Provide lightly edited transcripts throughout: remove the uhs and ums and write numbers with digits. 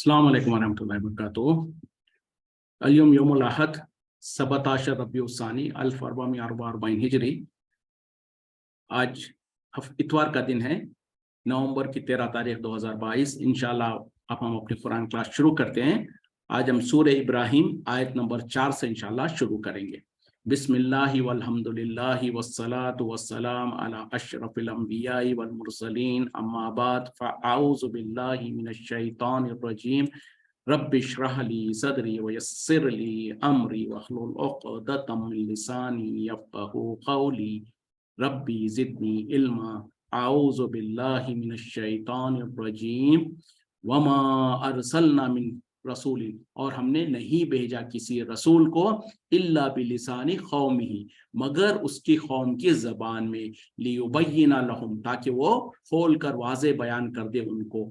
अस्सलाम वालेकुम वरहमतुल्लाहि वबरकातुहू। अल-यौम यौमुल अहद 17 रबीउल सानी 1444 हिजरी। आज इतवार का दिन है, नवंबर की 13 तारीख 2022। इंशाल्लाह अब हम अपनी कुरान क्लास शुरू करते हैं। आज हम सूरह इब्राहिम आयत नंबर 4 से इंशाल्लाह शुरू करेंगे। बिस्मिल्लाहि वल्हम्दुलिल्लाहि वस्सलातु वस्सलाम अला अशरफिल अंबियाई वल मुरसलीन अम्मा बाद फ़अऊज़ु बिल्लाहि मिनश शैतानिर रजीम। रब्बि इश्रह ली सदरी वयस्सिर ली अमरी वहलुल उक़दतम मिन लिसानी यफ़क़हू क़ौली रब्बी ज़िदनी इल्मा। अऊज़ु बिल्लाहि मिनश शैतानिर रजीम। वमा अरसलना मिन रसूलिन, और हमने नहीं भेजा किसी रसूल को इल्ला बिलिसानी क़ौमिही, मगर उसकी कौम की ज़बान में, लियुबय्यिना लहुम, ताकि वो खोल कर वाज़े बयान कर दे उनको।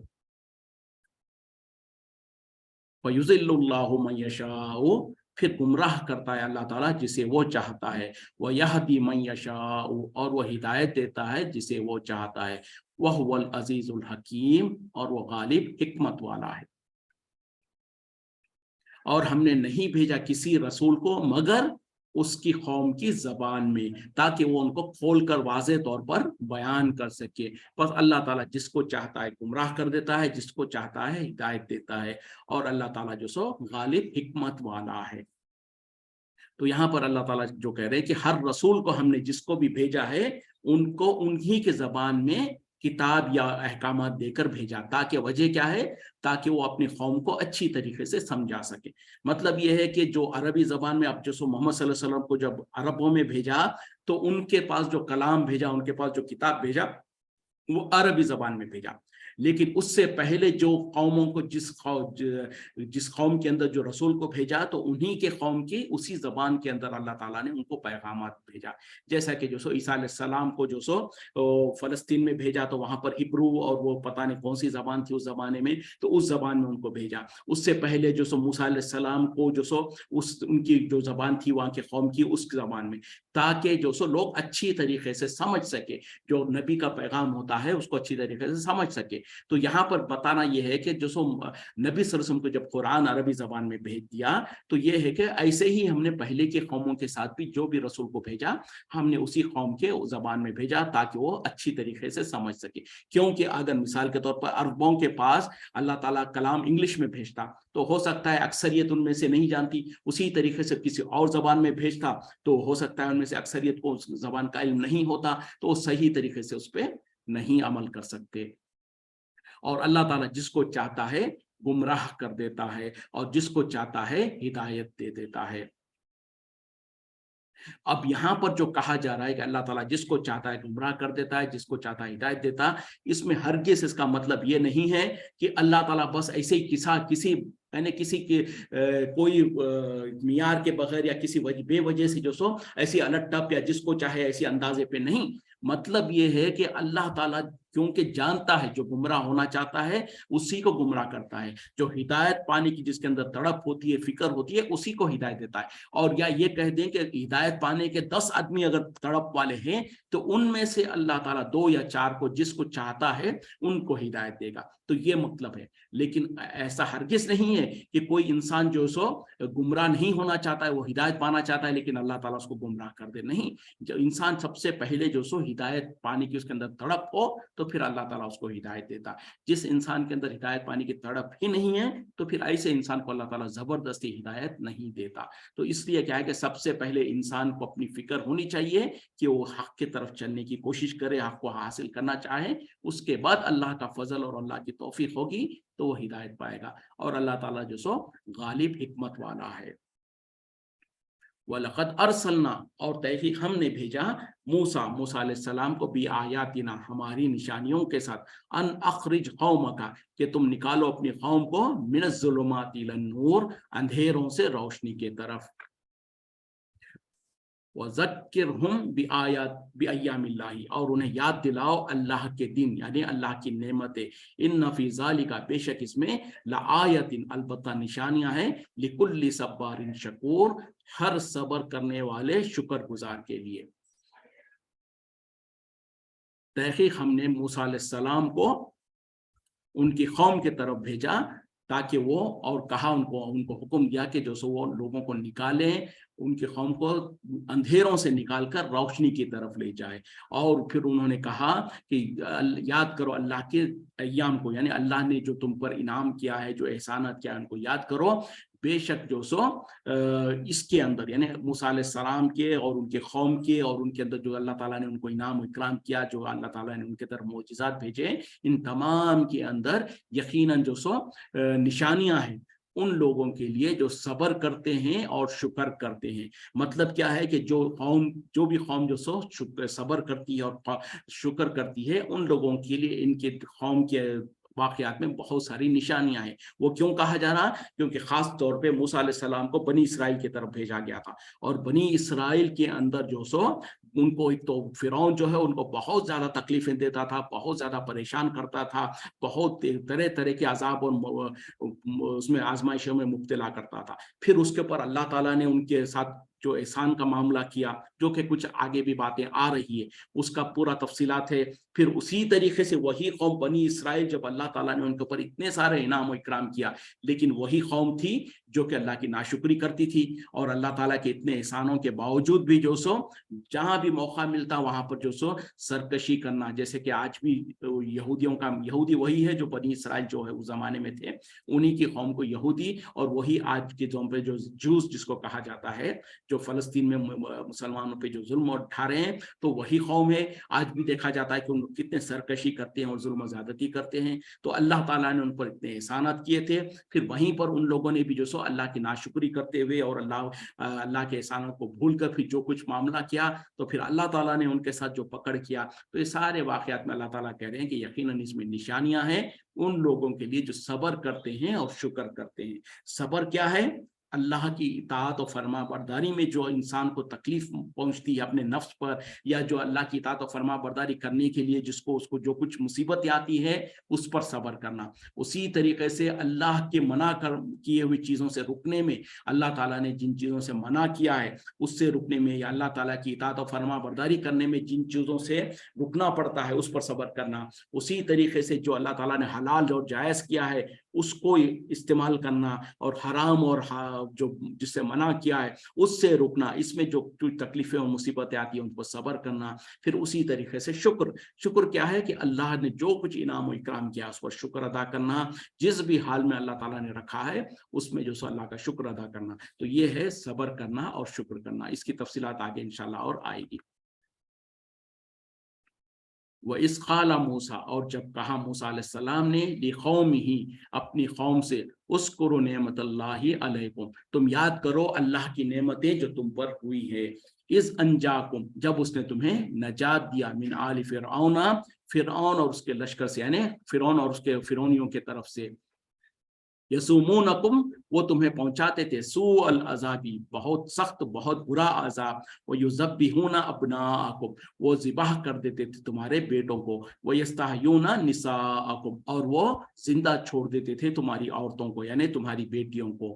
फ़युज़िल्लुल्लाहु मन यशाउ, फिर गुमराह करता है अल्लाह ताला जिसे वो चाहता है। वह यहदी मन यशाउ, और वह हिदायत देता है जिसे वो चाहता है। वह हुवल अज़ीज़ुल हकीम, और वो गालिब हिकमत वाला है। और हमने नहीं भेजा किसी रसूल को मगर उसकी कौम की ज़बान में, ताकि वो उनको खोलकर वाज़े तौर पर बयान कर सके। बस अल्लाह ताला जिसको चाहता है गुमराह कर देता है, जिसको चाहता है हिदायत देता है, और अल्लाह ताला जो सो गालिब हिकमत वाला है। तो यहाँ पर अल्लाह ताला जो कह रहे हैं कि हर रसूल को हमने जिसको भी भेजा है उनको उन्हीं के ज़बान में किताब या अहकामात देकर भेजा, ताकि वजह क्या है, ताकि वो अपनी कौम को अच्छी तरीके से समझा सके। मतलब ये है कि जो अरबी ज़बान में, अब जो मोहम्मद सल्लल्लाहु अलैहि वसल्लम को जब अरबों में भेजा तो उनके पास जो कलाम भेजा, उनके पास जो किताब भेजा, वो अरबी ज़बान में भेजा। लेकिन उससे पहले जो कौमों को जिस कौम के अंदर जो रसूल को भेजा, तो उन्हीं के कौम की उसी ज़बान के अंदर अल्लाह ताला ने उनको पैगामात भेजा। जैसा कि जो सो ईसा अलैहिस्सलाम को जो सो फ़लस्तीन में भेजा, तो वहाँ पर हिब्रू और वो पता नहीं कौन सी ज़बान थी उस ज़माने में, तो उस ज़बान में उनको भेजा। उससे पहले जो सो मूसा अलैहिस्सलाम को जो सो उनकी जो ज़बान थी वहाँ के कौम की, उस ज़बान में, ताकि जो सो लोग अच्छी तरीके से समझ सके, जो नबी का पैगाम होता है उसको अच्छी तरीके से समझ सके। तो यहाँ पर बताना यह है कि जो सो नबी सल्लल्लाहु अलैहि वसल्लम को जब कुरान अरबी ज़बान में भेज दिया, तो ये है कि ऐसे ही हमने पहले के कौमों के साथ भी जो भी रसूल को भेजा, हमने उसी कौम के ज़बान में भेजा, ताकि वो अच्छी तरीके से समझ सके। क्योंकि अगर मिसाल के तौर पर अरबों के पास अल्लाह ताला कलाम इंग्लिश में भेजता, तो हो सकता है अक्सरियत उनमें से नहीं जानती, उसी तरीके से किसी और ज़बान में भेजता, तो हो सकता है उनमें से अक्सरियत को उस ज़बान का इल्म नहीं होता, तो वो सही तरीके से उस पर नहीं अमल कर सकते। और अल्लाह ताला जिसको चाहता है गुमराह कर देता है, और जिसको चाहता है हिदायत दे देता है। अब यहाँ पर जो कहा जा रहा है कि अल्लाह ताला जिसको चाहता है गुमराह कर देता है, जिसको चाहता है हिदायत देता है, इसमें हरगिज़ इसका मतलब ये नहीं है कि अल्लाह ताला बस ऐसे ही किसी के कोई मियार के बगैर या किसी बेवजह से जो सो ऐसी अलट-टप या जिसको चाहे ऐसी अंदाजे पे नहीं। मतलब ये है कि अल्लाह ताला क्योंकि जानता है जो गुमराह होना चाहता है उसी को गुमराह करता है, जो हिदायत पाने की जिसके अंदर तड़प होती है, फिक्र होती है, उसी को हिदायत देता है। और या ये कह दें कि हिदायत पाने के 10 आदमी अगर तड़प वाले हैं, तो उनमें से अल्लाह ताला 2 या 4 को जिसको चाहता है उनको हिदायत देगा। तो ये मतलब है। लेकिन ऐसा हरगिज़ नहीं है कि कोई इंसान जो सो गुमराह नहीं होना चाहता है, वो हिदायत पाना चाहता है लेकिन अल्लाह ताला उसको गुमराह कर दे, नहीं। जो इंसान सबसे पहले जो सो हिदायत पाने की उसके अंदर तड़प हो, तो फिर अल्लाह ताला उसको हिदायत देता। जिस इंसान के अंदर हिदायत पाने की तड़प ही नहीं है, तो फिर ऐसे इंसान को अल्लाह ताला ज़बरदस्ती हिदायत नहीं देता। तो इसलिए क्या है कि सबसे पहले इंसान को अपनी फिक्र होनी चाहिए कि वो हक़ की तरफ चलने की कोशिश करे, हक़ को हासिल करना चाहे। उसके बाद अल्लाह का फजल और अल्लाह की तौफीक होगी तो वो हिदायत पाएगा। और अल्लाह ताला जो सो गालिब हिकमत वाला है। वलक़द अरसलना, और तहक़ीक़ हमने भेजा मूसा अलैहिस्सलाम को, बी आयातिना, हमारी निशानियों के साथ, अन अखरिज कौमका, कि तुम निकालो अपनी कौम को, मिनज़्ज़ुलुमाति इलन नूर, अंधेरों से रोशनी की तरफ, वज़क्किरहुम बिअय्यामिल्लाहि, और उन्हें याद दिलाओ अल्लाह के दिन, यानी अल्लाह की नेमतें। इन्न फ़ी ज़ालिका, बेशक इसमें, लआयतिन, अलबत्ता निशानियां हैं, लिकुल्लि सब्बारिन शकूर, हर सब्र करने वाले शुक्रगुजार के लिए। तहक़ीक़ हमने मूसा अलैहिस्सलाम को उनकी कौम की तरफ भेजा ताकि वो, और कहा उनको हुक्म दिया कि जो सो वो लोगों को निकालें, उनके कौम को अंधेरों से निकालकर रोशनी की तरफ ले जाए। और फिर उन्होंने कहा कि याद करो अल्लाह के अय्याम को, यानी अल्लाह ने जो तुम पर इनाम किया है, जो एहसानात किया है, उनको याद करो। बेशक जो सो इसके अंदर, यानी मूसा अलैहिस्सलाम के और उनके कौम के और उनके अंदर जो अल्लाह ताला ने उनको इनाम इकराम किया, जो अल्लाह ताला ने उनके तरफ मोजिज़ात भेजे, इन तमाम के अंदर यकीनन जो सो निशानियां हैं उन लोगों के लिए जो सब्र करते हैं और शुक्र करते हैं। मतलब क्या है कि जो भी कौम जो सो सब्र करती है और शुक्र करती है, उन लोगों के लिए इनके कौम के वाकयात में बहुत सारी निशानियां हैं। वो क्यों कहा जा रहा? क्योंकि खास तौर पे मूसा अलैहिस्सलाम को बनी इसराइल की तरफ भेजा गया था, और बनी इसराइल के अंदर जो सो उनको एक तो फिरौन जो है उनको बहुत ज्यादा तकलीफें देता था, बहुत ज्यादा परेशान करता था, बहुत तरह तरह के अजाब और उसमें आजमाइशों में मुब्तला करता था। फिर उसके ऊपर अल्लाह ताला ने उनके साथ जो एहसान का मामला किया, जो कि कुछ आगे भी बातें आ रही है, उसका पूरा तफसीलात है। फिर उसी तरीके से वही कौम बनी इसराइल, जब अल्लाह ताला ने उनके ऊपर इतने सारे इनाम और इकराम किया, लेकिन वही कौम थी जो कि अल्लाह की नाशुक्री करती थी, और अल्लाह ताला के इतने एहसानों के बावजूद भी जो सो जहां भी मौका मिलता वहां पर जो सो सरकशी करना। जैसे कि आज भी यहूदी वही है जो बनी इसराइल जो है उस जमाने में थे, उन्हीं की कौम को यहूदी, और वही आज के जो जूस जिसको कहा जाता है, जो फलस्तीन में मुसलमानों पे जो जुल्म उठा रहे हैं, तो वही कौम है। आज भी देखा जाता है कि उन कितने सरकशी करते हैं और जुल्म ज्यादती करते हैं। तो अल्लाह ताला ने उन पर इतने एहसानात किए थे, फिर वहीं पर उन लोगों ने भी जो सो अल्लाह की नाशुक्री करते हुए और अल्लाह के एहसानों को भूल कर फिर जो कुछ मामला किया, तो फिर अल्लाह ताला ने उनके साथ जो पकड़ किया। तो ये सारे वाकयात में अल्लाह ताला कह रहे हैं कि यकीनन इसमें निशानियां हैं उन लोगों के लिए जो सब्र करते हैं और शुक्र करते हैं। सब्र क्या है? अल्लाह की इताअत और फरमा बरदारी में जो इंसान को तकलीफ पहुंचती है अपने नफ्स पर, या जो अल्लाह की इताअत और फरमा बरदारी करने के लिए उसको जो कुछ मुसीबत आती है उस पर सब्र करना। उसी तरीके से अल्लाह के मना किए हुई चीज़ों से रुकने में, अल्लाह ताला ने जिन चीज़ों से मना किया है उससे रुकने में, या अल्लाह ताला की इताअत और फरमा बरदारी करने में जिन चीज़ों से रुकना पड़ता है उस पर सब्र करना। उसी तरीके से जो अल्लाह ताला ने हलाल और जायज़ किया है उसको इस्तेमाल करना, और हराम और जो जिससे मना किया है उससे रुकना। इसमें जो तकलीफें और मुसीबतें आती हैं उन पर सब्र करना। फिर उसी तरीके से शुक्र क्या है कि अल्लाह ने जो कुछ इनाम और इकराम किया उस पर शुक्र अदा करना। जिस भी हाल में अल्लाह ताला ने रखा है उसमें जो सो अल्लाह का शुक्र अदा करना। तो ये है सब्र करना और शुक्र करना। इसकी तफसीलात आगे इंशाल्लाह और आएगी। व इस क़ाला मूसा, और जब कहा मूसा अलैहिस्सलाम ने लिक़ौमिही अपनी कौम से, उस्कुरु नेमतल्लाहि अलैकुम, तुम याद करो अल्लाह की नेमतें जो तुम पर हुई है। इस अंजाकुम, जब उसने तुम्हें नजात दिया, मिन आलि फिरऔना, फिरऔन और उसके लश्कर से, यानी फिरौन और उसके फिरौनियों के तरफ से। यसुमूनकुम, वो तुम्हें पहुंचाते थे, सू अल अजाबी, बहुत सख्त बहुत बुरा अजाब। वो युज़ब्बिहूना अब्नाअकुम, वो ज़िबाह कर देते थे तुम्हारे बेटों को। वो यस्तहयूना निसाअकुम, और वो जिंदा छोड़ देते थे तुम्हारी औरतों को, यानी तुम्हारी बेटियों को।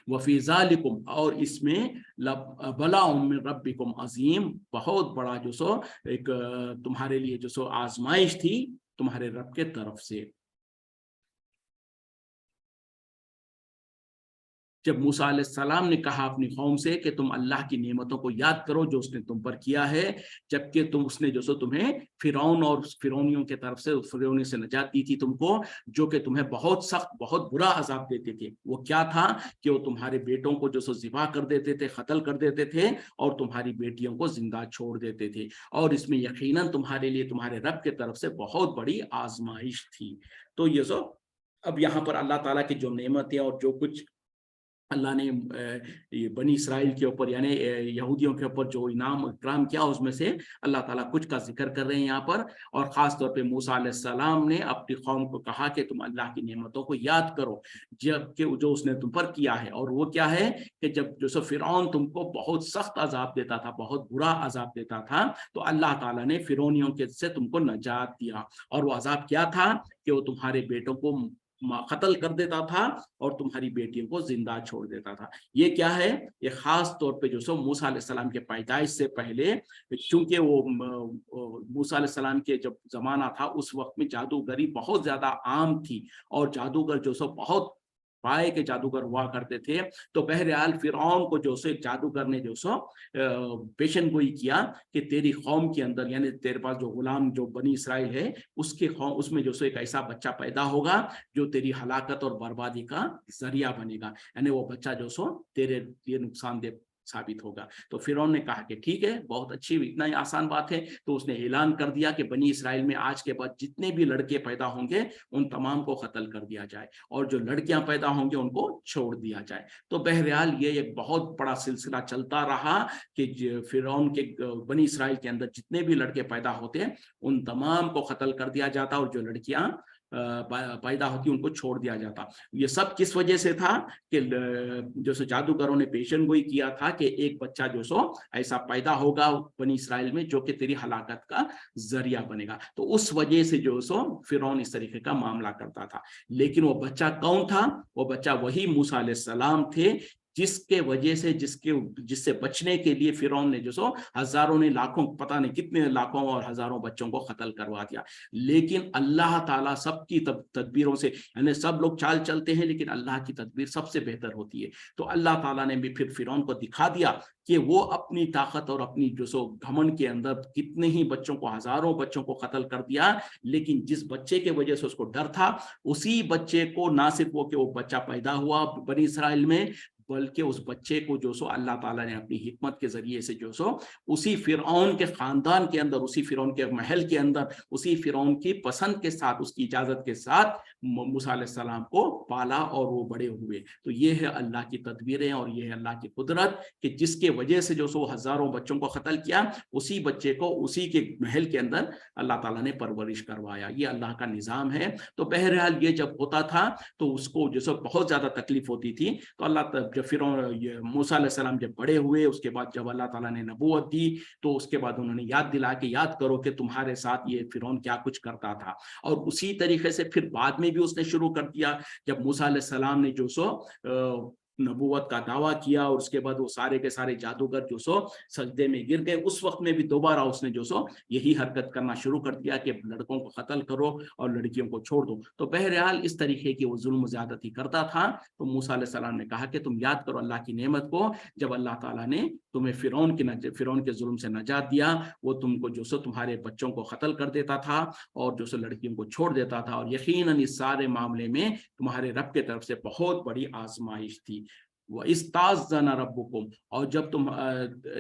वफ़ी ज़ालिकुम, और इसमें बलाउम मिन रब्बिकुम अज़ीम, बहुत बड़ा जो सो एक तुम्हारे लिए जो सो आजमाइश थी तुम्हारे रब के तरफ से। जब मूसा अलैहिस्सलाम ने कहा अपनी कौम से कि तुम अल्लाह की नेमतों को याद करो जो उसने तुम पर किया है, जबकि उसने जो सो तुम्हें फिरौन और फिरौनियों के तरफ से, फिरौनी से नजात दी थी तुमको, जो कि तुम्हें बहुत सख्त बहुत बुरा अजाब देते थे। वो क्या था कि वो तुम्हारे बेटों को जो सो ज़िबा कर देते थे, कत्ल कर देते थे, और तुम्हारी बेटियों को जिंदा छोड़ देते थे। और इसमें यकीनन तुम्हारे लिए तुम्हारे रब के तरफ से बहुत बड़ी आजमाइश थी। तो ये सो अब यहाँ पर अल्लाह ताला की जो नेमतें और जो कुछ अल्लाह ने ये बनी इसराइल के ऊपर, यानी यहूदियों के ऊपर जो इनाम इकराम किया, उसमें से अल्लाह ताला कुछ का जिक्र कर रहे हैं यहाँ पर। और ख़ास तौर पे मूसा अलैहिस्सलाम ने अपनी कौम को कहा कि तुम अल्लाह की नेमतों को याद करो जबकि जो उसने तुम पर किया है। और वो क्या है कि जब जो सो फिरौन तुमको बहुत सख्त अजाब देता था, बहुत बुरा अजाब देता था, तो अल्लाह ताला ने फिरौनियों के से तुमको नजात दिया। और वो अजाब क्या था कि वो तुम्हारे बेटों को قتل کر دیتا تھا اور تمہاری بیٹیوں کو زندہ چھوڑ دیتا تھا۔ یہ کیا ہے؟ یہ خاص طور پہ جو سو موسیٰ علیہ السلام کے پیدائش سے پہلے، چونکہ وہ موسیٰ علیہ السلام کے جب زمانہ تھا اس وقت میں جادوگری بہت زیادہ عام تھی، اور جادوگر جو سو بہت پائے کے جادوگر ہوا کرتے تھے۔ تو بہرحال فرعون کو جو سو ایک جادوگر نے جو سو پیشن گوئی کیا کہ تیری قوم کے اندر، یعنی تیرے پاس جو غلام جو بنی اسرائیل ہے اس کے قوم، اس میں جو سو ایک ایسا بچہ پیدا ہوگا جو تیری ہلاکت اور بربادی کا ذریعہ بنے گا، یعنی وہ بچہ جو سو تیرے لیے نقصان دہ ثابت ہوگا۔ تو فرعون نے کہا کہ ٹھیک ہے، بہت اچھی، اتنا ہی آسان بات ہے۔ تو اس نے اعلان کر دیا کہ بنی اسرائیل میں آج کے بعد جتنے بھی لڑکے پیدا ہوں گے ان تمام کو قتل کر دیا جائے، اور جو لڑکیاں پیدا ہوں گے ان کو چھوڑ دیا جائے۔ تو بہرحال یہ ایک بہت بڑا سلسلہ چلتا رہا کہ فرعون کے بنی اسرائیل کے اندر جتنے بھی لڑکے پیدا ہوتے ان تمام کو قتل کر دیا جاتا، اور جو لڑکیاں پیدا ہوتی ان کو چھوڑ دیا جاتا۔ یہ سب کس وجہ سے تھا؟ کہ جو سو جادوگروں نے پیشن گوئی کیا تھا کہ ایک بچہ جو سو ایسا پیدا ہوگا بنی اسرائیل میں جو کہ تیری ہلاکت کا ذریعہ بنے گا۔ تو اس وجہ سے جو سو فرعون اس طریقے کا معاملہ کرتا تھا۔ لیکن وہ بچہ کون تھا؟ وہ بچہ وہی موسیٰ علیہ السلام تھے، جس کے وجہ سے جس سے بچنے کے لیے فرعون نے جو سو ہزاروں نے، لاکھوں، پتہ نہیں کتنے لاکھوں اور ہزاروں بچوں کو قتل کروا دیا۔ لیکن اللہ تعالیٰ سب کی تدبیروں سے، یعنی سب لوگ چال چلتے ہیں لیکن اللہ کی تدبیر سب سے بہتر ہوتی ہے۔ تو اللہ تعالیٰ نے بھی پھر فرعون کو دکھا دیا کہ وہ اپنی طاقت اور اپنی جو سو گھمنڈ کے اندر کتنے ہی بچوں کو، ہزاروں بچوں کو قتل کر دیا، لیکن جس بچے کے وجہ سے اس کو ڈر تھا، اسی بچے کو، نہ صرف وہ کہ وہ بچہ پیدا ہوا بنی اسرائیل میں، بلکہ اس بچے کو جو سو اللہ تعالیٰ نے اپنی حکمت کے ذریعے سے جو سو اسی فرعون کے خاندان کے اندر، اسی فرعون کے محل کے اندر، اسی فرعون کی پسند کے ساتھ، اس کی اجازت کے ساتھ موسیٰ علیہ السلام کو پالا اور وہ بڑے ہوئے۔ تو یہ ہے اللہ کی تدبیریں اور یہ ہے اللہ کی قدرت کہ جس کے وجہ سے جو سو ہزاروں بچوں کو قتل کیا، اسی بچے کو اسی کے محل کے اندر اللہ تعالیٰ نے پرورش کروایا۔ یہ اللہ کا نظام ہے۔ تو بہرحال یہ جب ہوتا تھا تو اس کو جو سو بہت زیادہ تکلیف ہوتی تھی۔ تو اللہ جب فرعون، موسیٰ علیہ السلام جب بڑے ہوئے، اس کے بعد جب اللہ تعالیٰ نے نبوت دی تو اس کے بعد انہوں نے یاد دلا کہ یاد کرو کہ تمہارے ساتھ یہ فرعون کیا کچھ کرتا تھا۔ اور اسی طریقے سے پھر بعد میں بھی اس نے شروع کر دیا، جب موسیٰ علیہ السلام نے جو سو نبوت کا دعویٰ کیا اور اس کے بعد وہ سارے کے سارے جادوگر جو سو سجدے میں گر گئے، اس وقت میں بھی دوبارہ اس نے جو سو یہی حرکت کرنا شروع کر دیا کہ لڑکوں کو قتل کرو اور لڑکیوں کو چھوڑ دو۔ تو بہرحال اس طریقے کی وہ ظلم و زیادتی کرتا تھا۔ تو موسیٰ علیہ السلام نے کہا کہ تم یاد کرو اللہ کی نعمت کو، جب اللہ تعالیٰ نے تمہیں فرعون کے ظلم سے نجات دیا، وہ تم کو جو سو تمہارے بچوں کو قتل کر دیتا تھا اور جو سو لڑکیوں کو چھوڑ دیتا تھا، اور یقیناً اس سارے معاملے میں تمہارے رب کے طرف سے بہت بڑی آزمائش تھی۔ وَإِسْتَأْذَنَ رَبُّكُمْ، اور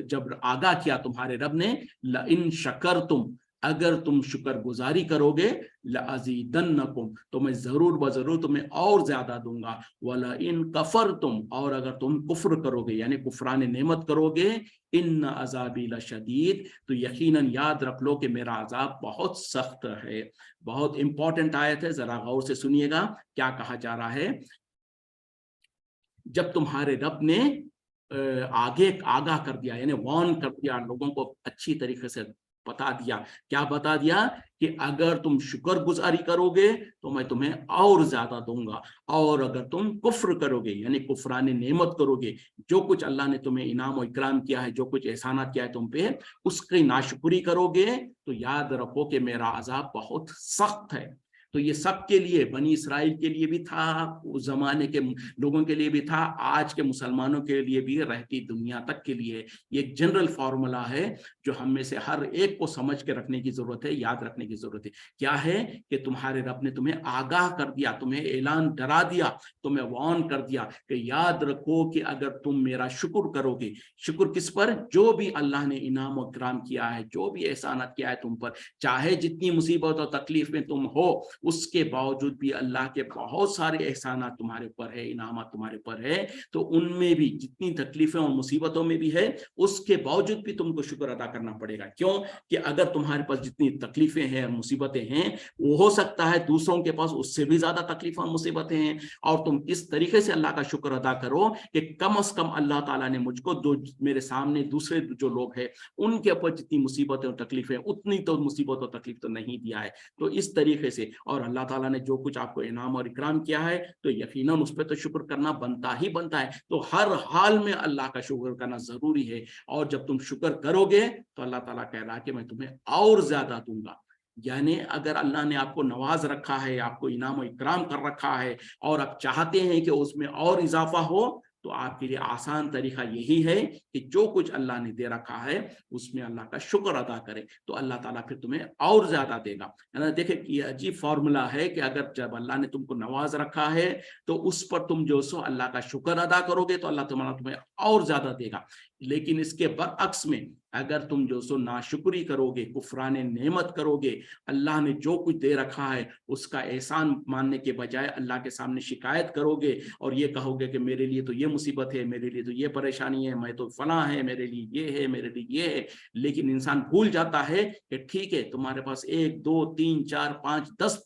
جب آگاہ کیا تمہارے رب نے، لَإِن شَكَرْتُمْ، اگر تم شکر گزاری کرو گے، لَأَزِيدَنَّكُمْ، تو میں ضرور بضرور تمہیں اور زیادہ دوں گا، وَلَإِن كَفَرْتُمْ، اور اگر تم کفر کرو گے یعنی کفران نعمت کرو گے، إِنَّ عَذَابِي لَشَدِيدٌ، تو یقیناً یاد رکھ لو کہ میرا عذاب بہت سخت ہے۔ بہت امپورٹنٹ آیت ہے، ذرا غور سے سنیے گا کیا کہا جا رہا ہے۔ جب تمہارے رب نے آگاہ کر دیا، یعنی وارن کر دیا، لوگوں کو اچھی طریقے سے بتا دیا، کیا بتا دیا؟ کہ اگر تم شکر گزاری کرو گے تو میں تمہیں اور زیادہ دوں گا، اور اگر تم کفر کرو گے یعنی کفران نعمت کرو گے، جو کچھ اللہ نے تمہیں انعام و اکرام کیا ہے، جو کچھ احسانات کیا ہے تم پہ، اس کی ناشکری کرو گے تو یاد رکھو کہ میرا عذاب بہت سخت ہے۔ تو یہ سب کے لیے، بنی اسرائیل کے لیے بھی تھا، اس زمانے کے لوگوں کے لیے بھی تھا، آج کے مسلمانوں کے لیے بھی، رہتی دنیا تک کے لیے یہ ایک جنرل فارمولا ہے جو ہم میں سے ہر ایک کو سمجھ کے رکھنے کی ضرورت ہے، یاد رکھنے کی ضرورت ہے۔ کیا ہے کہ تمہارے رب نے تمہیں آگاہ کر دیا، تمہیں اعلان ڈرا دیا، تمہیں وارن کر دیا کہ یاد رکھو کہ اگر تم میرا شکر کرو گے، شکر کس پر؟ جو بھی اللہ نے انعام و اکرام کیا ہے، جو بھی احسانات کیا ہے تم پر، چاہے جتنی مصیبت اور تکلیف میں تم ہو، اس کے باوجود بھی اللہ کے بہت سارے احسانات تمہارے اوپر ہے، انعامات تمہارے اوپر ہے، تو ان میں بھی جتنی تکلیفیں اور مصیبتوں میں بھی ہے، اس کے باوجود بھی تم کو شکر ادا کرنا پڑے گا۔ کیوں؟ کہ اگر تمہارے پاس جتنی تکلیفیں ہیں اور مصیبتیں ہیں، وہ ہو سکتا ہے دوسروں کے پاس اس سے بھی زیادہ تکلیفیں اور مصیبتیں ہیں، اور تم اس طریقے سے اللہ کا شکر ادا کرو کہ کم از کم اللہ تعالیٰ نے مجھ کو، میرے سامنے دوسرے جو لوگ ہیں ان کے اوپر جتنی مصیبتیں اور تکلیفیں، اتنی تو مصیبت اور تکلیف تو نہیں دیا ہے۔ تو اس طریقے سے، اور اللہ تعالیٰ نے جو کچھ آپ کو انعام اور اکرام کیا ہے تو یقیناً اس پہ تو شکر کرنا بنتا ہی بنتا ہے. تو ہر حال میں اللہ کا شکر کرنا ضروری ہے, اور جب تم شکر کرو گے تو اللہ تعالیٰ کہہ رہا ہے کہ میں تمہیں اور زیادہ دوں گا. یعنی اگر اللہ نے آپ کو نواز رکھا ہے, آپ کو انعام و اکرام کر رکھا ہے, اور آپ چاہتے ہیں کہ اس میں اور اضافہ ہو, تو آپ کے لیے آسان طریقہ یہی ہے کہ جو کچھ اللہ نے دے رکھا ہے اس میں اللہ کا شکر ادا کرے, تو اللہ تعالیٰ پھر تمہیں اور زیادہ دے گا. دیکھیں یہ عجیب فارمولا ہے کہ اگر جب اللہ نے تم کو نواز رکھا ہے تو اس پر تم جو سو اللہ کا شکر ادا کرو گے تو اللہ تعالیٰ تمہیں اور زیادہ دے گا. لیکن اس کے برعکس میں اگر تم جو سو ناشکری کرو گے, کفران نعمت کرو گے, اللہ نے جو کچھ دے رکھا ہے اس کا احسان ماننے کے بجائے اللہ کے سامنے شکایت کرو گے اور یہ کہو گے کہ میرے لیے تو یہ مصیبت ہے, میرے لیے تو یہ پریشانی ہے, میں تو فلاں ہے, میرے لیے یہ ہے, میرے لیے یہ ہے. لیکن انسان بھول جاتا ہے کہ ٹھیک ہے تمہارے پاس 1 2 3 4 5 10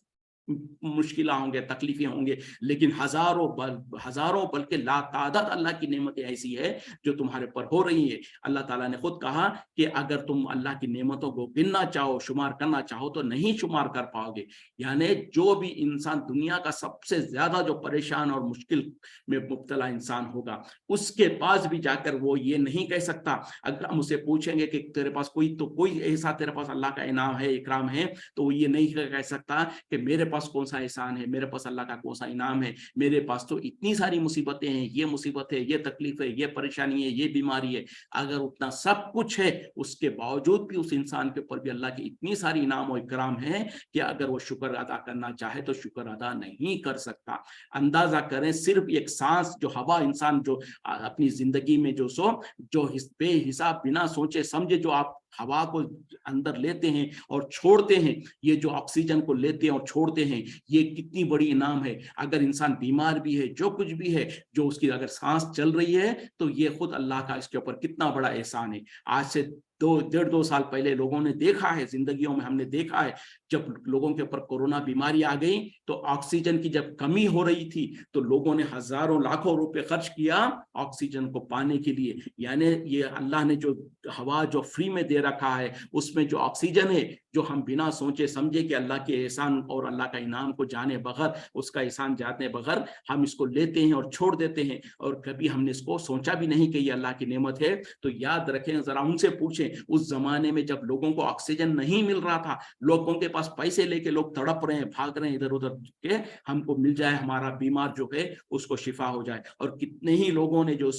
مشکلیں ہوں گے, تکلیفیں ہوں گے, لیکن ہزاروں بلکہ لا تعداد اللہ کی نعمتیں ایسی ہے جو تمہارے پر ہو رہی ہیں. اللہ تعالیٰ نے خود کہا کہ اگر تم اللہ کی نعمتوں کو گننا چاہو, شمار کرنا چاہو تو نہیں شمار کر پاؤ گے. یعنی جو بھی انسان دنیا کا سب سے زیادہ جو پریشان اور مشکل میں مبتلا انسان ہوگا, اس کے پاس بھی جا کر وہ یہ نہیں کہہ سکتا. اگر ہم اسے پوچھیں گے کہ تیرے پاس کوئی ایسا تیرے پاس اللہ کا انعام ہے, اکرام ہے, تو وہ یہ نہیں کہہ سکتا کہ میرے پاس کون سا احسان ہے, میرے پاس اللہ کا کون سا انعام ہے, میرے پاس تو اتنی ساری مصیبتیں ہیں, یہ مصیبت ہے, یہ تکلیف ہے, یہ پریشانی ہے, یہ بیماری ہے. اگر اتنا سب کچھ ہے اس کے باوجود بھی اس انسان کے اوپر بھی اللہ کی اتنی ساری انعام و اکرام ہے کہ اگر وہ شکر ادا کرنا چاہے تو شکر ادا نہیں کر سکتا. اندازہ کریں صرف ایک سانس جو ہوا انسان جو اپنی زندگی میں جو بے حساب بنا سوچے سمجھے جو آپ ہوا کو اندر لیتے ہیں اور چھوڑتے ہیں, یہ جو آکسیجن کو لیتے ہیں اور چھوڑتے ہیں, یہ کتنی بڑی انعام ہے. اگر انسان بیمار بھی ہے, جو کچھ بھی ہے, جو اس کی اگر سانس چل رہی ہے تو یہ خود اللہ کا اس کے اوپر کتنا بڑا احسان ہے. آج سے 1.5-2 سال پہلے لوگوں نے دیکھا ہے, زندگیوں میں ہم نے دیکھا ہے, جب لوگوں کے اوپر کورونا بیماری آ گئی تو آکسیجن کی جب کمی ہو رہی تھی تو لوگوں نے ہزاروں لاکھوں روپے خرچ کیا آکسیجن کو پانے کے لیے. یعنی یہ اللہ نے جو ہوا جو فری میں دے رکھا ہے اس میں جو آکسیجن ہے, جو ہم بنا سوچے سمجھے کہ اللہ کے احسان اور اللہ کا انعام کو جانے بغیر, اس کا احسان جانے بغیر ہم اس کو لیتے ہیں اور چھوڑ دیتے ہیں, اور کبھی ہم نے اس کو سوچا بھی نہیں کہ یہ اللہ کی نعمت ہے. تو یاد رکھیں, ذرا ان سے پوچھیں اس زمانے میں جب لوگوں کو آکسیجن نہیں مل رہا تھا, لوگوں کے پاس پیسے لے کے لوگ تڑپ رہے ہیں, بھاگ رہے ہیں ادھر ادھر کے ہم کو مل جائے, ہمارا بیمار جو ہے اس کو شفا ہو جائے. اور کتنے ہی لوگوں نے جو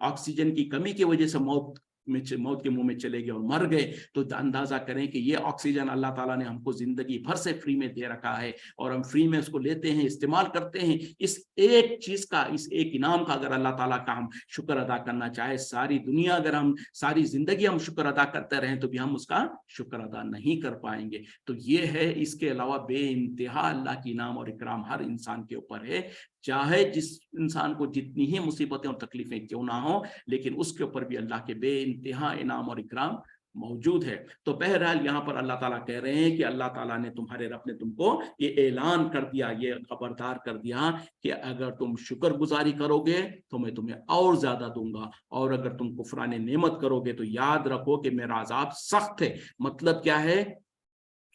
آکسیجن کی کمی کی وجہ سے موت کے منہ میں چلے گئے اور مر گئے. تو اندازہ کریں کہ یہ آکسیجن اللہ تعالیٰ نے ہم کو زندگی بھر سے فری میں دے رکھا ہے, اور ہم فری میں اس کو لیتے ہیں, استعمال کرتے ہیں. اس ایک چیز کا, اس ایک انعام کا اگر اللہ تعالیٰ کا ہم شکر ادا کرنا چاہے, ساری دنیا اگر ہم ساری زندگی ہم شکر ادا کرتے رہیں تو بھی ہم اس کا شکر ادا نہیں کر پائیں گے. تو یہ ہے. اس کے علاوہ بے انتہا اللہ کی انعام اور اکرام ہر انسان کے اوپر ہے, چاہے جس انسان کو جتنی ہی مصیبتیں اور تکلیفیں کیوں نہ ہو, لیکن اس کے اوپر بھی اللہ کے بے انتہا انعام اور اکرام موجود ہے. تو بہرحال یہاں پر اللہ تعالیٰ کہہ رہے ہیں کہ اللہ تعالیٰ نے تمہارے رب نے تم کو یہ اعلان کر دیا, یہ خبردار کر دیا کہ اگر تم شکر گزاری کرو گے تو میں تمہیں اور زیادہ دوں گا, اور اگر تم کفران نعمت کرو گے تو یاد رکھو کہ میرا عذاب سخت ہے. مطلب کیا ہے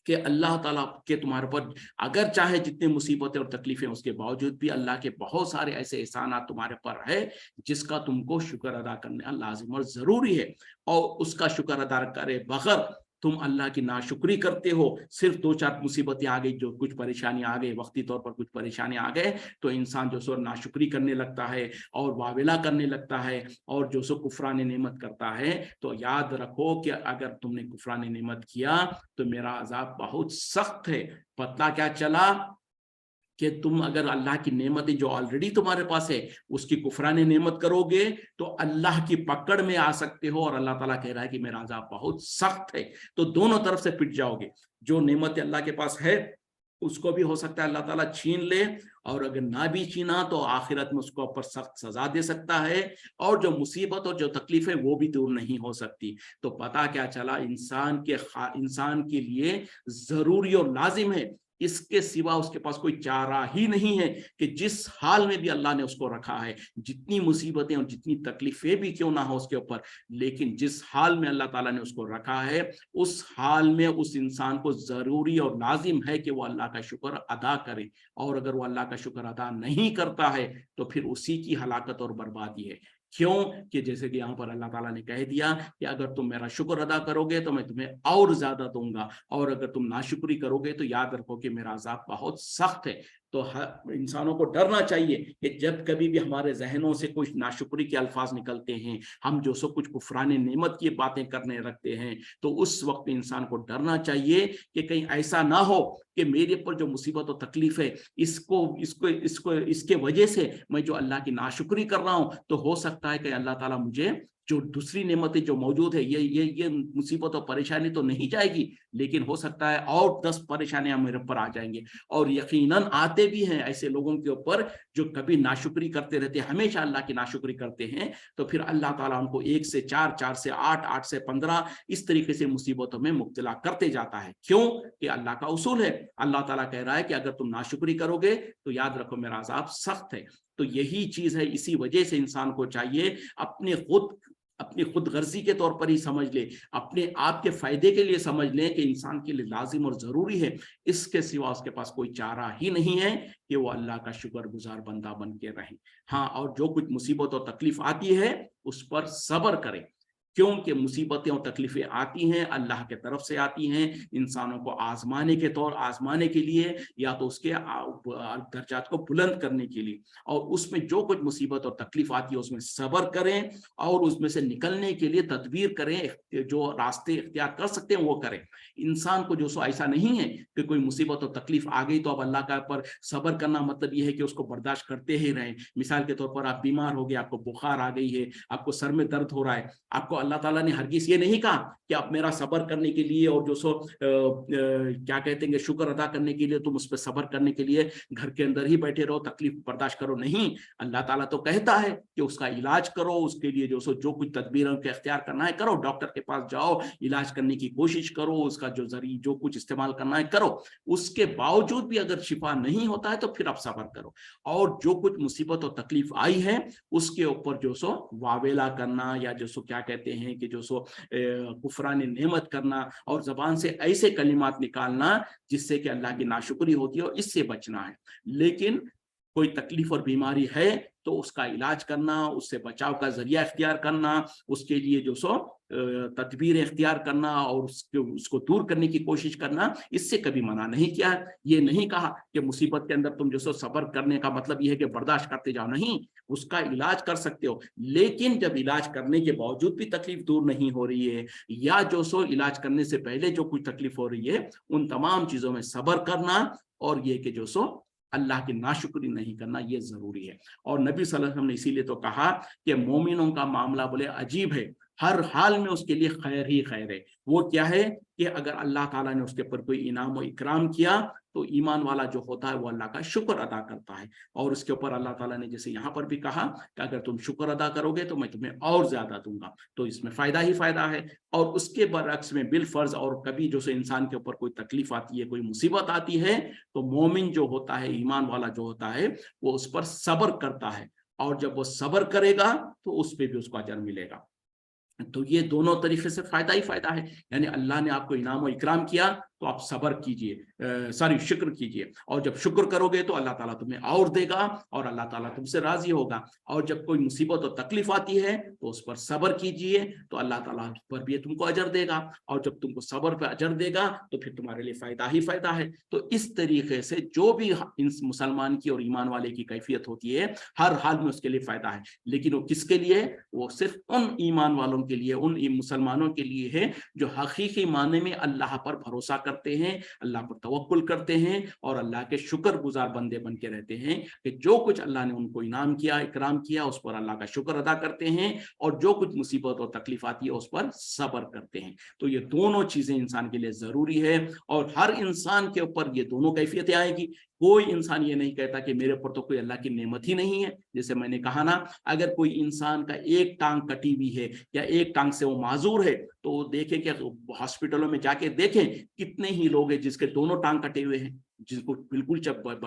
کہ اللہ تعالیٰ کے تمہارے پر اگر چاہے جتنے مصیبتیں اور تکلیفیں, اس کے باوجود بھی اللہ کے بہت سارے ایسے احسانات تمہارے پر ہے جس کا تم کو شکر ادا کرنا لازم اور ضروری ہے. اور اس کا شکر ادا کرے بغیر تم اللہ کی ناشکری کرتے ہو, صرف 2-4 مصیبتیں آ گئی, جو کچھ پریشانی آ گئی, وقتی طور پر کچھ پریشانی آ گئے, تو انسان جو سو ناشکری کرنے لگتا ہے اور واویلا کرنے لگتا ہے اور جو سو کفران نعمت کرتا ہے. تو یاد رکھو کہ اگر تم نے کفران نعمت کیا تو میرا عذاب بہت سخت ہے. پتہ کیا چلا کہ تم اگر اللہ کی نعمتیں جو آلریڈی تمہارے پاس ہے اس کی کفران نعمت کرو گے تو اللہ کی پکڑ میں آ سکتے ہو, اور اللہ تعالیٰ کہہ رہا ہے کہ میرا عذاب بہت سخت ہے. تو دونوں طرف سے پٹ جاؤ گے. جو نعمت اللہ کے پاس ہے اس کو بھی ہو سکتا ہے اللہ تعالیٰ چھین لے, اور اگر نہ بھی چھینا تو آخرت میں اس کو اوپر سخت سزا دے سکتا ہے, اور جو مصیبت اور جو تکلیف ہے وہ بھی دور نہیں ہو سکتی. تو پتہ کیا چلا, انسان کے لیے ضروری اور لازم ہے इसके सिवा उसके पास कोई चारा ही नहीं है कि जिस हाल में भी अल्लाह ने उसको रखा है, जितनी मुसीबतें और जितनी तकलीफें भी क्यों ना हो उसके ऊपर, लेकिन जिस हाल में अल्लाह ताला ने उसको रखा है, उस हाल में उस इंसान को जरूरी और लाजिम है कि वो अल्लाह का शुक्र अदा करे। और अगर वो अल्लाह का शुक्र अदा नहीं करता है तो फिर उसी की हलाकत और बर्बादी है। क्यों? कि जैसे कि यहाँ पर अल्लाह ताला ने कह दिया कि अगर तुम मेरा शुक्र अदा करोगे तो मैं तुम्हें और ज्यादा दूंगा, और अगर तुम नाशुक्री करोगे तो याद रखो कि मेरा अज़ाब बहुत सख्त है। तो इंसानों को डरना चाहिए कि जब कभी भी हमारे जहनों से कुछ नाशुक्री के अल्फाज निकलते हैं, हम जो सो कुछ कुफरान नेमत की बातें करने रखते हैं, तो उस वक्त इंसान को डरना चाहिए कि कहीं ऐसा ना हो कि मेरे पर जो मुसीबत और तकलीफ है, इसको इसको इसको इसके वजह से मैं जो अल्लाह की नाशुक्री कर रहा हूं, तो हो सकता है कि अल्लाह ताला मुझे जो दूसरी नेमतें जो मौजूद है, ये मुसीबत और परेशानी तो नहीं जाएगी, लेकिन हो सकता है और 10 परेशानियां मेरे ऊपर आ जाएंगे। और यकीनन आते भी हैं ऐसे लोगों के ऊपर जो कभी नाशुक्री करते रहते हैं, हमेशा अल्लाह की नाशुक्री करते हैं, तो फिर अल्लाह ताला उनको 1 से 4, 4 से 8, 8 से 15 इस तरीके से मुसीबतों में मुब्तला करते जाता है। क्यों? कि अल्लाह का उसूल है। अल्लाह ताला कह रहा है कि अगर तुम नाशुक्री करोगे तो याद रखो मेरा अज़ाब सख्त है। तो यही चीज है, इसी वजह से इंसान को चाहिए अपनी खुद गर्जी के तौर पर ही समझ ले, अपने आप के फायदे के लिए समझ ले कि इंसान के लिए लाजिम और जरूरी है, इसके सिवा उसके पास कोई चारा ही नहीं है कि वो अल्लाह का शुक्रगुजार बंदा बन के रहे। हाँ, और जो कुछ मुसीबत और तकलीफ आती है उस पर सब्र करे, क्योंकि मुसीबतें और तकलीफें आती हैं अल्लाह के तरफ से आती हैं, इंसानों को आजमाने के लिए, या तो उसके दर्जात को बुलंद करने के लिए। और उसमें जो कुछ मुसीबत और तकलीफ आती है उसमें सब्र करें और उसमें से निकलने के लिए तदबीर करें, जो रास्ते इख्तियार कर सकते हैं वो करें। इंसान को जो सो ऐसा नहीं है कि कोई मुसीबत और तकलीफ आ गई तो अब अल्लाह का पर सब्र करना मतलब ये है कि उसको बर्दाश्त करते ही रहें। मिसाल के तौर पर आप बीमार हो गए, आपको बुखार आ गई है, आपको सर में दर्द हो रहा है, आपको अल्लाह ताला ने हरगिज़ ये नहीं कहा कि आप मेरा सब्र करने के लिए और जो सो क्या कहते हैं शुक्र अदा करने के लिए तुम उस पर सब्र करने के लिए घर के अंदर ही बैठे रहो, तकलीफ बर्दाश्त करो। नहीं, अल्लाह ताला तो कहता है कि उसका इलाज करो, उसके लिए जो कुछ तदबीरों के इख्तियार करना है करो, डॉक्टर के पास जाओ, इलाज करने की कोशिश करो, उसका जो कुछ इस्तेमाल करना है करो। उसके बावजूद भी अगर शिफा नहीं होता है तो फिर आप सब्र करो, और जो कुछ मुसीबत और तकलीफ आई है उसके ऊपर जो सो वावेला करना, या जो सो क्या कहते हैं कि जो सो कुफरान नेमत करना और जबान से ऐसे कलिमात निकालना जिससे कि अल्लाह की नाशुक्री होती है, और इससे बचना है। लेकिन कोई तकलीफ और बीमारी है तो उसका इलाज करना, उससे बचाव का जरिया इख्तियार करना, उसके लिए जो सो तदबीर इख्तियार करना और उसको दूर करने की कोशिश करना, इससे कभी मना नहीं किया। ये नहीं कहा कि मुसीबत के अंदर तुम जो सो सब्र करने का मतलब ये है कि बर्दाश्त करते जाओ, नहीं, उसका इलाज कर सकते हो। लेकिन जब इलाज करने के बावजूद भी तकलीफ दूर नहीं हो रही है, या जो सो इलाज करने से पहले जो कुछ तकलीफ हो रही है, उन तमाम चीजों में सब्र करना और ये कि जो सो अल्लाह की नाशुक्री नहीं करना, ये जरूरी है। और नबी सल्लल्लाहु अलैहि वसल्लम ने इसीलिए तो कहा कि मोमिनों का मामला बोले अजीब है, हर हाल में उसके लिए खैर ही खैर है। वो क्या है कि अगर अल्लाह ताला ने उसके ऊपर कोई इनाम और इकराम किया तो ईमान वाला जो होता है वो अल्लाह का शुक्र अदा करता है। और उसके ऊपर अल्लाह ताला ने जैसे यहाँ पर भी कहा कि अगर तुम शुक्र अदा करोगे तो मैं तुम्हें और ज्यादा दूंगा, तो इसमें फायदा ही फायदा है। और उसके बरअक्स में बिल फर्ज और कभी जो से इंसान के ऊपर कोई तकलीफ आती है, कोई मुसीबत आती है, तो मोमिन जो होता है, ईमान वाला जो होता है, वो उस पर सब्र करता है, और जब वो सब्र करेगा तो उस पर भी उसको अजर मिलेगा। तो ये दोनों तरीके से फायदा ही फायदा है। यानी अल्लाह ने आपको इनाम और इकराम किया तो आप सब्र कीजिए, शुक्र कीजिए, और जब शुक्र करोगे तो अल्लाह ताला तुम्हें और देगा और अल्लाह ताला तुमसे राजी होगा। और जब कोई मुसीबत और तकलीफ आती है तो उस पर सब्र कीजिए तो अल्लाह ताला पर भी तुमको अजर देगा, और जब तुमको सब्र पर अजर देगा तो फिर तुम्हारे लिए फायदा ही फायदा है। तो इस तरीके से जो भी इस मुसलमान की और ईमान वाले की कैफियत होती है, हर हाल में उसके लिए फायदा है। लेकिन वो किसके लिए? वो सिर्फ उन ईमान वालों के लिए, उन मुसलमानों के लिए है जो हकीकी माने में अल्लाह पर भरोसा करते हैं, अल्लाह पर तवक्कुल करते हैं और अल्लाह के शुक्रगुजार बंदे बन के रहते हैं कि जो कुछ अल्लाह ने उनको इनाम किया, इकराम किया, उस पर अल्लाह का शुक्र अदा करते हैं, और जो कुछ मुसीबत और तकलीफ आती है उस पर सब्र करते हैं। तो ये दोनों चीजें इंसान के लिए जरूरी है, और हर इंसान के ऊपर ये दोनों कैफियतें आएगी। कोई इंसान ये नहीं कहता कि मेरे ऊपर तो कोई अल्लाह की नेमत ही नहीं है। जैसे मैंने कहा ना, अगर कोई इंसान का एक टांग कटी हुई है या एक टांग से वो माजूर है, तो देखें कि हॉस्पिटलों में जाके देखें कितने ही लोग हैं जिसके दोनों टांग कटे हुए हैं। जिनको बिल्कुल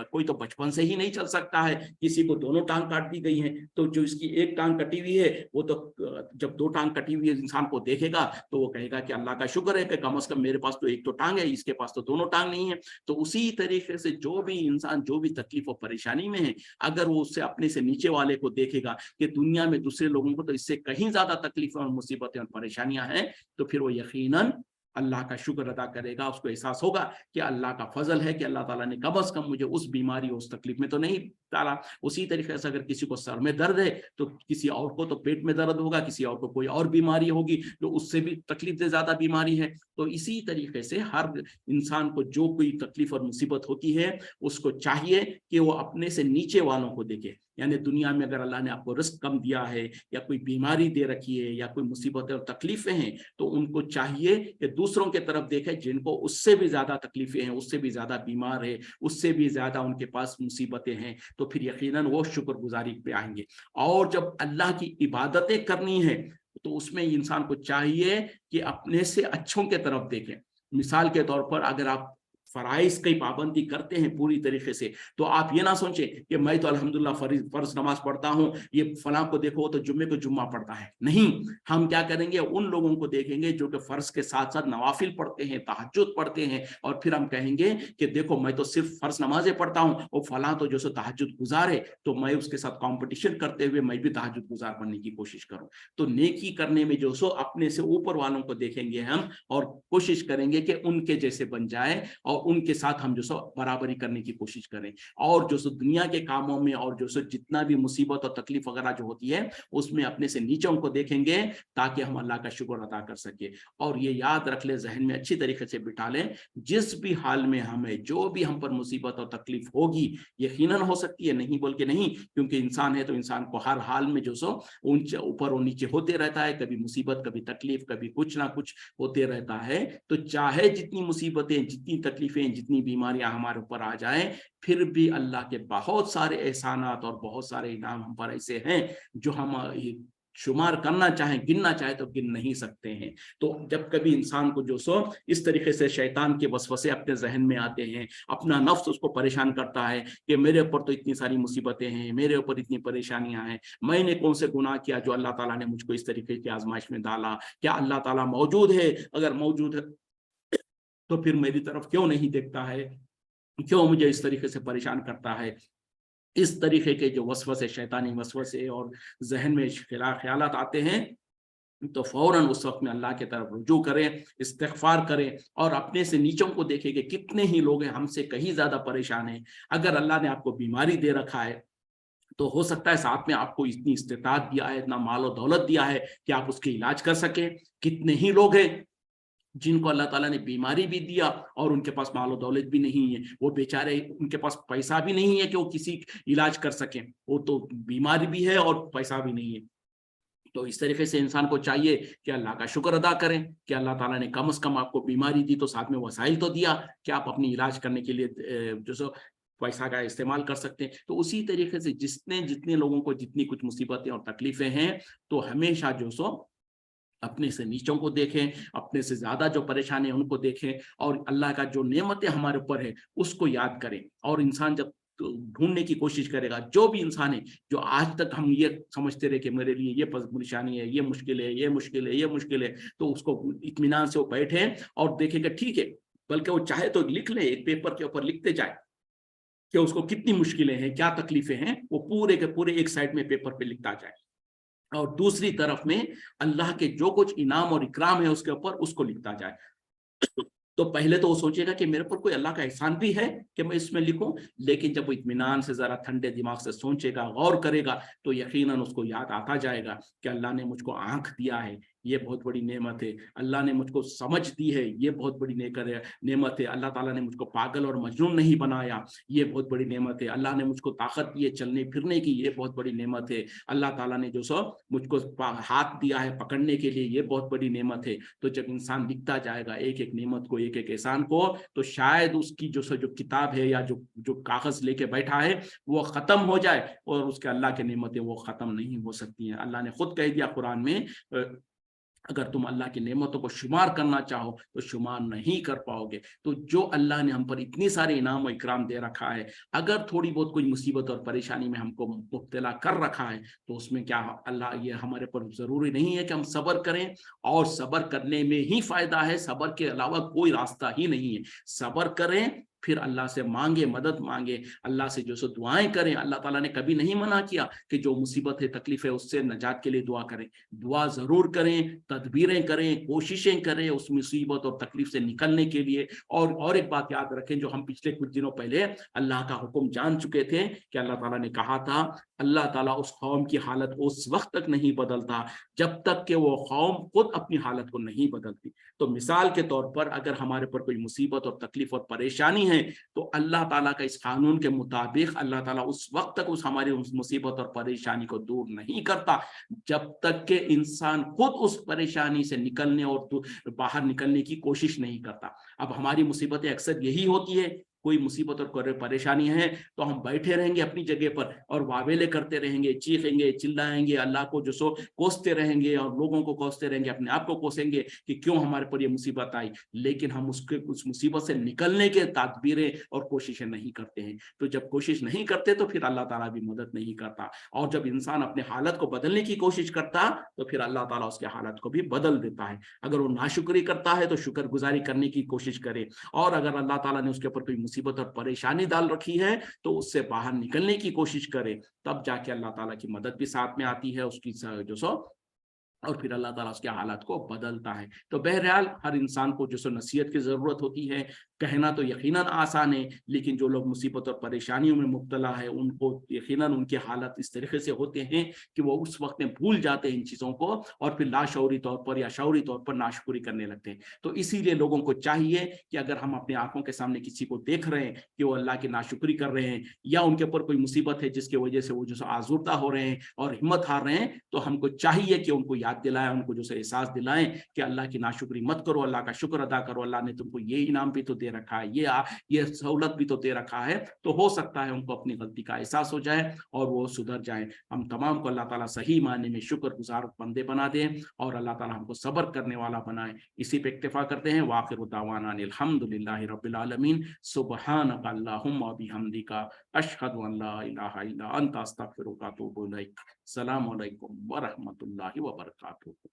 कोई तो बचपन से ही नहीं चल सकता है, किसी को दोनों टांग काट दी गई हैं, तो जो इसकी एक टांग कटी हुई है वो तो जब दो टांग कटी हुई है इंसान को देखेगा तो वो कहेगा कि अल्लाह का शुक्र है कि कम से कम मेरे पास तो एक तो टांग है, इसके पास तो दोनों टांग नहीं है। तो उसी तरीके से जो भी इंसान जो भी तकलीफ और परेशानी में है, अगर वो उससे अपने से नीचे वाले को देखेगा कि दुनिया में दूसरे लोगों को तो इससे कहीं ज्यादा तकलीफ और मुसीबतें और परेशानियां हैं, तो फिर वो यकीनन अल्लाह का शुक्र अदा करेगा। उसको एहसास होगा कि अल्लाह का फजल है कि अल्लाह ताला ने कम से कम मुझे उस बीमारी उस तकलीफ में तो नहीं डाला। उसी तरीके से अगर किसी को सर में दर्द है तो किसी और को तो पेट में दर्द होगा, किसी और को कोई और बीमारी होगी जो उससे भी तकलीफ से ज्यादा बीमारी है। तो इसी तरीके से हर इंसान को जो कोई तकलीफ और मुसीबत होती है उसको चाहिए कि वो अपने से नीचे वालों को देखे। यानी दुनिया में अगर अल्लाह ने आपको रिस्क कम दिया है या कोई बीमारी दे रखी है या कोई मुसीबतें और तकलीफें हैं, तो उनको चाहिए कि दूसरों के तरफ देखें जिनको उससे भी ज्यादा तकलीफें हैं, उससे भी ज्यादा बीमार है, उससे भी ज्यादा उनके पास मुसीबतें हैं, तो फिर यकीनन वो शुक्रगुजारी पे आएंगे। और जब अल्लाह की इबादतें करनी है तो उसमें इंसान को चाहिए कि अपने से अच्छों के तरफ देखें। मिसाल के तौर पर अगर आप फराइज की पाबंदी करते हैं पूरी तरीके से, तो आप ये ना सोचें कि मैं तो अल्हम्दुलिल्लाह फर्ज नमाज पढ़ता हूं, ये फलां को देखो तो जुम्मे को जुम्मा पढ़ता है। नहीं, हम क्या करेंगे, उन लोगों को देखेंगे जो कि फर्ज के साथ साथ नवाफिल पढ़ते हैं, तहज्जुद पढ़ते हैं, और फिर हम कहेंगे कि देखो मैं तो सिर्फ फर्ज नमाजें पढ़ता हूं और फलां तो जो सो तहज्जुद गुजार है, तो मैं उसके साथ कॉम्पिटिशन करते हुए मैं भी तहज्जुद गुजार बनने की कोशिश करूं। तो नेकी करने में जो सो अपने से ऊपर वालों को देखेंगे हम और कोशिश करेंगे कि उनके जैसे बन जाए और उनके साथ हम जो सो बराबरी करने की कोशिश करें। और जो सो दुनिया के कामों में और जो सो जितना भी मुसीबत और तकलीफ वगैरह जो होती है उसमें अपने से नीचों को देखेंगे ताकि हम अल्लाह का शुक्र अदा कर सके। और ये याद रख ले, जहन में अच्छी तरीके से बिठा लें, जिस भी हाल में हमें जो भी हम पर मुसीबत और तकलीफ होगी, यकीनन हो सकती है, नहीं बोल के नहीं, क्योंकि इंसान है तो इंसान को हर हाल में जो सो ऊपर और नीचे होते रहता है, कभी मुसीबत कभी तकलीफ कभी कुछ ना कुछ होते रहता है। तो चाहे जितनी मुसीबतें जितनी तकलीफें जितनी बीमारियां हमारे ऊपर आ जाए, फिर भी अल्लाह के बहुत सारे एहसानात और बहुत सारे इनाम हम पर ऐसे हैं जो हम शुमार करना चाहें, गिनना चाहे तो गिन नहीं सकते हैं। तो जब कभी इंसान को जो सो इस तरीके से शैतान के वसवसे अपने जहन में आते हैं, अपना नफ्स उसको परेशान करता है कि मेरे ऊपर तो इतनी सारी मुसीबतें हैं, मेरे ऊपर इतनी परेशानियां हैं, मैंने कौन से गुनाह किया जो अल्लाह ताला ने मुझको इस तरीके की आजमाइश में डाला, क्या अल्लाह ताला मौजूद है, अगर मौजूद है तो फिर मेरी तरफ क्यों नहीं देखता है, क्यों मुझे इस तरीके से परेशान करता है। इस तरीके के जो वसवसे, शैतानी वसवसे और जहन में ख्यालात आते हैं, तो फौरन उस वक्त में अल्लाह की तरफ रुजू करें, इस्तिग़फ़ार करें और अपने से नीचों को देखें कि कितने ही लोग हैं हमसे कहीं ज्यादा परेशान हैं। अगर अल्लाह ने आपको बीमारी दे रखा है तो हो सकता है साथ में आपको इतनी इस्तिताअत दिया है, इतना माल और दौलत दिया है कि आप उसके इलाज कर सकें। कितने ही लोग हैं जिनको अल्लाह ताला ने बीमारी भी दिया और उनके पास माल और दौलत भी नहीं है, वो बेचारे, उनके पास पैसा भी नहीं है कि वो किसी इलाज कर सकें, वो तो बीमारी भी है और पैसा भी नहीं है। तो इस तरीके से इंसान को चाहिए कि अल्लाह का शुक्र अदा करें कि अल्लाह ताला ने कम से कम आपको बीमारी दी तो साथ में वसाइल तो दिया कि आप अपनी इलाज करने के लिए जो सो पैसा का इस्तेमाल कर सकते हैं। तो उसी तरीके से जितने जितने लोगों को जितनी कुछ मुसीबतें और तकलीफें हैं, तो हमेशा जो सो अपने से नीचों को देखें, अपने से ज्यादा जो परेशानी है उनको देखें और अल्लाह का जो नेमतें हमारे ऊपर है उसको याद करें। और इंसान जब ढूंढने की कोशिश करेगा, जो भी इंसान है जो आज तक हम ये समझते रहे कि मेरे लिए ये परेशानी है, ये मुश्किल है, ये मुश्किल है, ये मुश्किल है, तो उसको इत्मीनान से वो बैठे और देखेगा ठीक है, बल्कि वो चाहे तो लिख ले, एक पेपर के ऊपर लिखते जाए कि उसको कितनी मुश्किलें हैं, क्या तकलीफें हैं, वो पूरे के पूरे एक साइड में पेपर पे लिखता जाए और दूसरी तरफ में अल्लाह के जो कुछ इनाम और इकराम है उसके ऊपर उसको लिखता जाए। तो पहले तो वो सोचेगा कि मेरे पर कोई अल्लाह का एहसान भी है कि मैं इसमें लिखूं, लेकिन जब वो इत्मीनान से जरा ठंडे दिमाग से सोचेगा, गौर करेगा, तो यकीनन उसको याद आता जाएगा कि अल्लाह ने मुझको आंख दिया है, ये बहुत बड़ी नेमत है, अल्लाह ने मुझको समझ दी है, ये बहुत बड़ी नेमत है, अल्लाह ताला ने मुझको पागल और मजनून नहीं बनाया, ये बहुत बड़ी नेमत है, अल्लाह ने मुझको ताकत दी है चलने फिरने की, ये बहुत बड़ी नेमत है, अल्लाह ताला ने जो सो मुझको हाथ दिया है पकड़ने के लिए, ये बहुत बड़ी नेमत है। तो जब इंसान लिखता जाएगा एक एक नेमत को, एक एक एहसान को, तो शायद उसकी जो किताब है या जो जो कागज लेके बैठा है वो खत्म हो जाए और उसके अल्लाह की नेमतें वो खत्म नहीं हो सकती हैं। अल्लाह ने खुद कह दिया कुरान में अगर तुम अल्लाह की नेमतों को शुमार करना चाहो तो शुमार नहीं कर पाओगे। तो जो अल्लाह ने हम पर इतनी सारे इनाम और इकराम दे रखा है, अगर थोड़ी बहुत कोई मुसीबत और परेशानी में हमको मुब्तला कर रखा है, तो उसमें क्या अल्लाह ये हमारे पर ज़रूरी नहीं है कि हम सब्र करें, और सब्र करने में ही फ़ायदा है, सब्र के अलावा कोई रास्ता ही नहीं है। सब्र करें, फिर अल्लाह से मांगे, मदद मांगे, अल्लाह से जो सो दुआएं करें। अल्लाह ताला ने कभी नहीं मना किया कि जो मुसीबत है, तकलीफ है, उससे नजात के लिए दुआ करें। दुआ जरूर करें, तदबीरें करें, कोशिशें करें उस मुसीबत और तकलीफ से निकलने के लिए। और एक बात याद रखें, जो हम पिछले कुछ दिनों पहले अल्लाह का हुक्म जान चुके थे कि अल्लाह ताला ने कहा था, अल्लाह ताला उस कौम की हालत उस वक्त तक नहीं बदलता जब तक कि वो कौम खुद अपनी हालत को नहीं बदलती। तो मिसाल के तौर पर अगर हमारे पर कोई मुसीबत और तकलीफ और परेशानी है, तो अल्लाह ताला का इस कानून के मुताबिक अल्लाह ताला उस वक्त तक उस हमारी उस मुसीबत और परेशानी को दूर नहीं करता जब तक के इंसान खुद उस परेशानी से निकलने और बाहर निकलने की कोशिश नहीं करता। अब हमारी मुसीबतें अक्सर यही होती है, कोई मुसीबत और परेशानी है तो हम बैठे रहेंगे अपनी जगह पर और वावेले करते रहेंगे, चीखेंगे, चिल्लाएंगे, अल्लाह को जो सो कोसते रहेंगे और लोगों को कोसते रहेंगे, अपने आप को कोसेंगे कि क्यों हमारे पर ये मुसीबत आई। लेकिन हम उस मुसीबत से निकलने के तदबीरें और कोशिशें नहीं करते हैं। तो जब कोशिश नहीं करते तो फिर अल्लाह ताला भी मदद नहीं करता, और जब इंसान अपने हालत को बदलने की कोशिश करता तो फिर अल्लाह ताला उसके हालत को भी बदल देता है। अगर वो नाशुक्री करता है तो शुक्रगुजारी करने की कोशिश करे, और अगर अल्लाह ताला ने उसके ऊपर कोई मुसीबत और परेशानी डाल रखी है तो उससे बाहर निकलने की कोशिश करे, तब जाके अल्लाह ताला की मदद भी साथ में आती है उसकी जो सो, और फिर अल्लाह ताला उसके हालात को बदलता है। तो बहरहाल हर इंसान को जो सो नसीहत की ज़रूरत होती है। कहना तो यकीनन आसान है, लेकिन जो लोग मुसीबत और परेशानियों में मुब्तला है उनको यकीनन उनके हालात इस तरीके से होते हैं कि वो उस वक्त में भूल जाते हैं इन चीज़ों को, और फिर लाशऊरी तौर पर या शऊरी तौर पर नाशुक्री करने लगते हैं। तो इसीलिए लोगों को चाहिए कि अगर हम अपनी आंखों के सामने किसी को देख रहे हैं कि वो अल्लाह की नाशुक्री कर रहे हैं, या उनके ऊपर कोई मुसीबत है जिसकी वजह से वो जो सो आज़ुर्दा हो रहे हैं और हिम्मत हार रहे हैं, तो हमको चाहिए कि उनको याद दिलाएं, उनको जो एहसास दिलाएं कि अल्लाह की नाशुक्री मत करो, अल्लाह का शुक्र अदा करो, अल्लाह ने तुमको ये इनाम भी तो दे रखा है, ये सहूलत भी तो दे रखा है। तो हो सकता है उनको अपनी गलती का एहसास हो जाए और वो सुधर जाए। हम तमाम को अल्लाह ताला सही मायने में शुक्रगुजार बंदे बना दे, और अल्लाह ताला हमको सब्र करने वाला बनाए। इसी पे इक्तिफा करते हैं। वाखिर दावाना अल्हम्दुलिल्लाहि रब्बिल आलमीन, सुब्हानक अल्लाहुम्मा व बिहम्दिका, अशहदु अन ला इलाहा इल्ला अंता, अस्तगफिरुका व अतूबु इलैक। अस्सलामु अलैकुम व रहमतुल्लाहि व बरकातुहू।